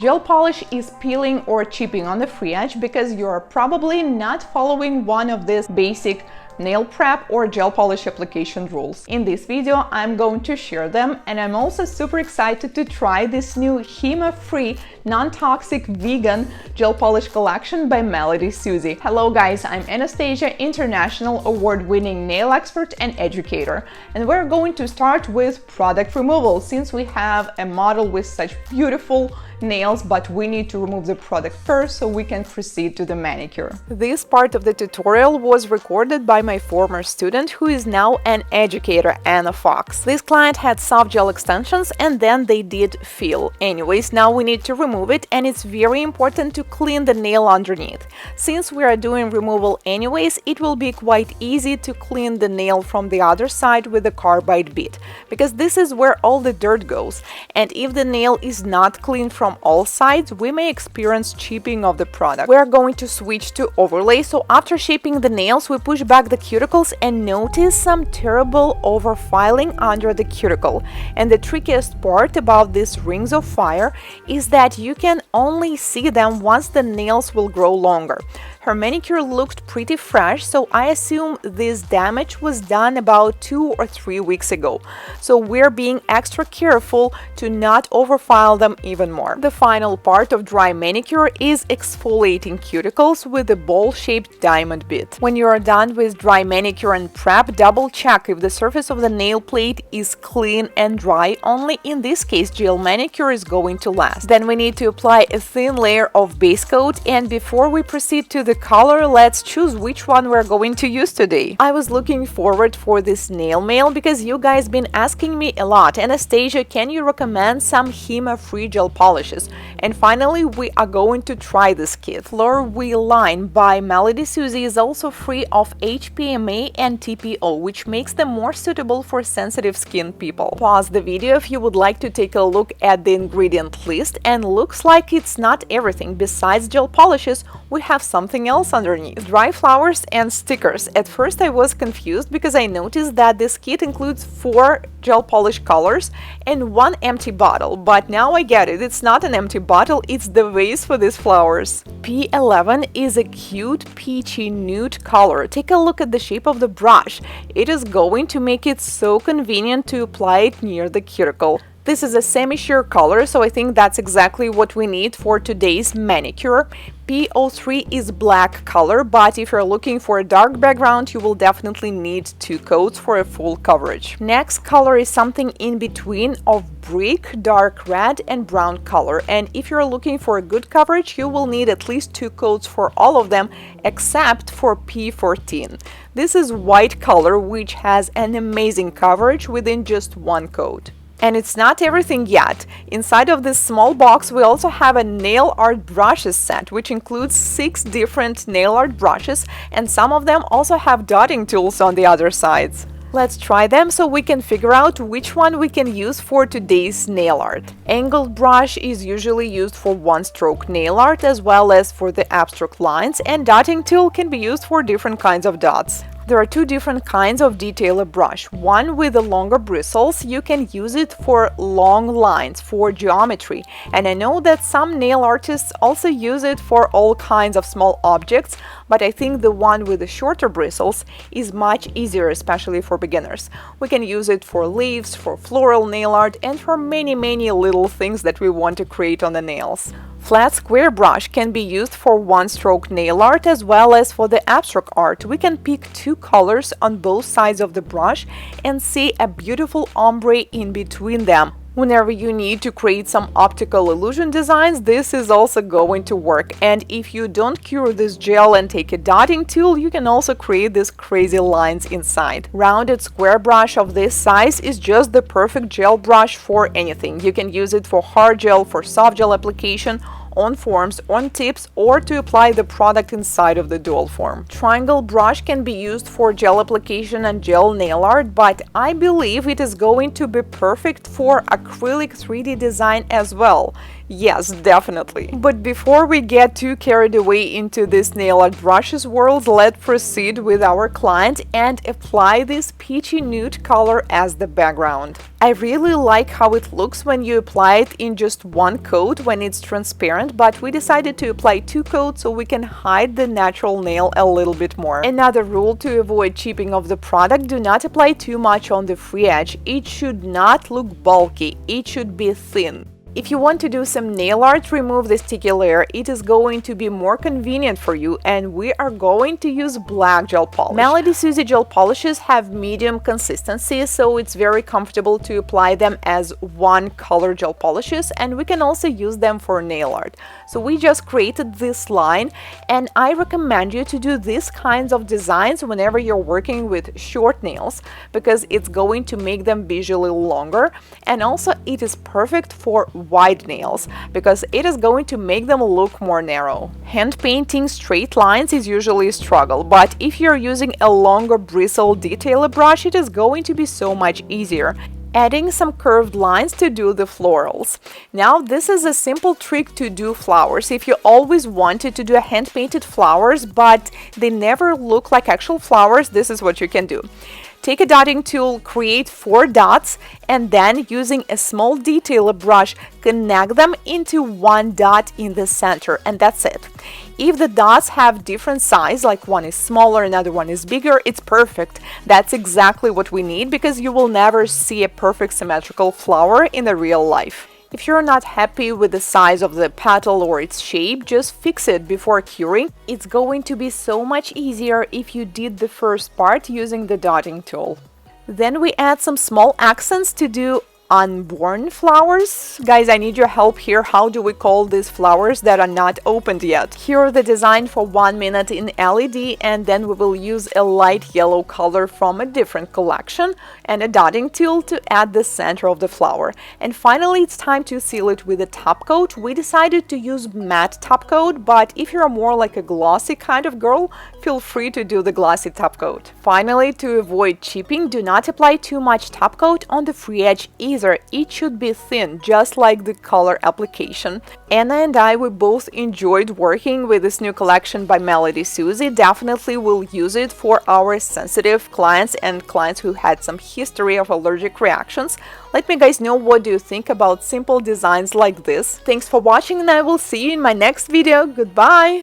Gel polish is peeling or chipping on the free edge because you're probably not following one of these basic nail prep or gel polish application rules. In this video, I'm going to share them, and I'm also super excited to try this new HEMA-free, non-toxic vegan gel polish collection by Melodysusie. Hello guys, I'm Anastasia, international award-winning nail expert and educator, and we're going to start with product removal since we have a model with such beautiful nails, but we need to remove the product first so we can proceed to the manicure. This part of the tutorial was recorded by my former student who is now an educator, Anna Fox. This client had soft gel extensions and then they did fill. Anyways, now we need to remove it, and it's very important to clean the nail underneath. Since we are doing removal anyways, it will be quite easy to clean the nail from the other side with a carbide bit, because this is where all the dirt goes, and if the nail is not clean from all sides, we may experience chipping of the product. We are going to switch to overlay, so after shaping the nails, we push back the cuticles and notice some terrible overfiling under the cuticle. And the trickiest part about these rings of fire is that you can only see them once the nails will grow longer. Her manicure looked pretty fresh, so I assume this damage was done about 2 or 3 weeks ago. So we're being extra careful to not overfile them even more. The final part of dry manicure is exfoliating cuticles with a bowl-shaped diamond bit. When you are done with dry manicure and prep, double check if the surface of the nail plate is clean and dry. Only in this case gel manicure is going to last. Then we need to apply a thin layer of base coat, and before we proceed to the color, let's choose which one we're going to use today. I was looking forward for this nail mail because you guys been asking me a lot, Anastasia, can you recommend some HEMA-free gel polishes? And finally, we are going to try this kit. Fleurwee line by Melodysusie is also free of HPMA and TPO, which makes them more suitable for sensitive skin people. Pause the video if you would like to take a look at the ingredient list, and looks like it's not everything. Besides gel polishes, we have something else underneath. Dry flowers and stickers. At first I was confused because I noticed that this kit includes 4 gel polish colors and 1 empty bottle, but now I get it. It's not an empty bottle, it's the vase for these flowers. P11 is a cute peachy nude color. Take a look at the shape of the brush. It is going to make it so convenient to apply it near the cuticle. This is a semi-sheer color, so I think that's exactly what we need for today's manicure. P03 is black color, but if you're looking for a dark background, you will definitely need 2 coats for a full coverage. Next color is something in between of brick, dark red and brown color, and if you're looking for a good coverage, you will need at least 2 coats for all of them, except for P14. This is white color, which has an amazing coverage within just 1 coat. And it's not everything yet. Inside of this small box, we also have a nail art brushes set, which includes 6 different nail art brushes, and some of them also have dotting tools on the other sides. Let's try them so we can figure out which one we can use for today's nail art. Angled brush is usually used for one-stroke nail art as well as for the abstract lines, and dotting tool can be used for different kinds of dots. There are 2 different kinds of detailer brush. One with the longer bristles, you can use it for long lines, for geometry. And I know that some nail artists also use it for all kinds of small objects, but I think the one with the shorter bristles is much easier, especially for beginners. We can use it for leaves, for floral nail art, and for many little things that we want to create on the nails. Flat square brush can be used for one-stroke nail art as well as for the abstract art. We can pick 2 colors on both sides of the brush and see a beautiful ombre in between them. Whenever you need to create some optical illusion designs, this is also going to work. And if you don't cure this gel and take a dotting tool, you can also create these crazy lines inside. Rounded square brush of this size is just the perfect gel brush for anything. You can use it for hard gel, for soft gel application, on forms, on tips, or to apply the product inside of the dual form. Triangle brush can be used for gel application and gel nail art, but I believe it is going to be perfect for acrylic 3D design as well. Yes, definitely. But before we get too carried away into this nail art brushes world, let's proceed with our client and apply this peachy nude color as the background. I really like how it looks when you apply it in just one coat when it's transparent, but we decided to apply two coats so we can hide the natural nail a little bit more. Another rule to avoid chipping of the product: do not apply too much on the free edge. It should not look bulky, it should be thin. If you want to do some nail art, remove the sticky layer. It is going to be more convenient for you, and we are going to use black gel polish. Melodysusie gel polishes have medium consistency, so it's very comfortable to apply them as one color gel polishes, and we can also use them for nail art. So we just created this line, and I recommend you to do these kinds of designs whenever you're working with short nails, because it's going to make them visually longer, and also it is perfect for wide nails because it is going to make them look more narrow. Hand painting straight lines is usually a struggle, but if you're using a longer bristle detailer brush, it is going to be so much easier. Adding some curved lines to do the florals. Now this is a simple trick to do flowers. If you always wanted to do a hand-painted flowers but they never look like actual flowers, this is what you can do. Take a dotting tool, create 4 dots, and then using a small detailer brush, connect them into one dot in the center, and that's it. If the dots have different size, like one is smaller, another one is bigger, it's perfect. That's exactly what we need because you will never see a perfect symmetrical flower in the real life. If you're not happy with the size of the petal or its shape, just fix it before curing. It's going to be so much easier if you did the first part using the dotting tool. Then we add some small accents to do unborn flowers. Guys, I need your help here. How do we call these flowers that are not opened yet? Here are the design for 1 minute in LED, and then we will use a light yellow color from a different collection and a dotting tool to add the center of the flower. And finally, it's time to seal it with a top coat. We decided to use matte top coat, but if you're more like a glossy kind of girl, feel free to do the glossy top coat. Finally, to avoid chipping, do not apply too much top coat on the free edge either. It should be thin, just like the color application. Anna and I, we both enjoyed working with this new collection by Melodysusie. Definitely will use it for our sensitive clients and clients who had some history of allergic reactions. Let me guys know what do you think about simple designs like this. Thanks for watching, and I will see you in my next video. Goodbye!